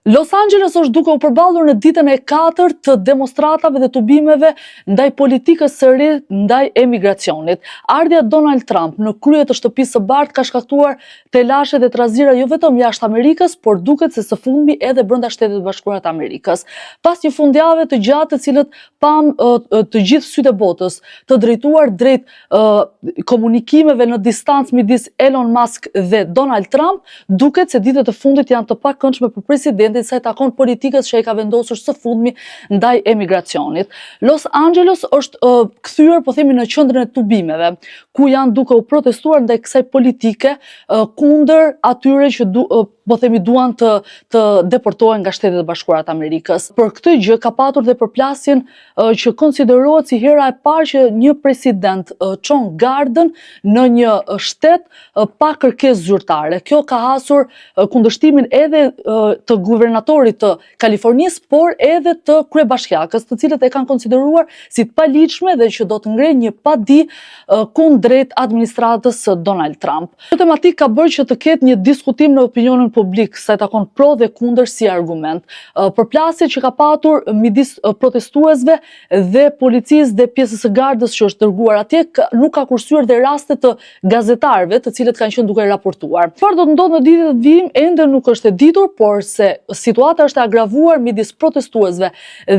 Los Angeles është duke u përballur në ditën e 4 të demonstratave dhe tubimeve ndaj politikës së re ndaj emigracionit. Ardhja e Donald Trump në krye të shtëpisë së bardhë ka shkaktuar telashe dhe trazira jo vetëm jashtë Amerikës, por duket se së fundmi edhe brenda Shtetit Bashkuar të Amerikës. Pas një fundjavë të gjatë të cilët pam të gjithë sytë e botës të drejtuar drejt komunikimeve në distancë midis Elon Musk dhe Donald Trump, duket se ditët e fundit janë të pakëndshme për presidentin sa i takon politikës që ai ka vendosur së fundmi ndaj emigracionit. Los Angeles është kthyer, po themi, në qendrën e tubimeve, ku janë duke u protestuar ndaj kësaj politike kundër atyre që po themi duan të deportohen nga Shtetet e Bashkuara të Amerikës. Për këtë gjë ka patur dhe përplasjen që konsiderohet si hera e parë që një president çon gardën në një shtet pa kërkesë zyrtare. Kjo ka hasur kundërshtimin edhe të guvernatorit të Kalifornisë, por edhe të kryebashkiakës, të cilët e kanë konsideruar si të paligjshme dhe që do të ngrenë një padi kundrejt administratës së Donald Trump. Kjo tematikë ka bërë që të ketë një diskutim në opinionin publik, sa i takon pro dhe kundër si argument. Përplasje që ka patur midis protestuesve dhe policisë dhe pjesës së gardës që është dërguar atje, nuk ka kursyer dhe raste të gazetarëve të cilët kanë qenë duke raportuar. Çfarë do të ndodhë në ditët e vijim ende nuk është e ditur, por se situata është agravuar midis protestuesve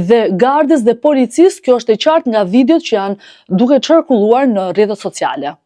dhe gardës dhe policisë, kjo është e qartë nga videot që janë duke qarkulluar në rrjetet sociale.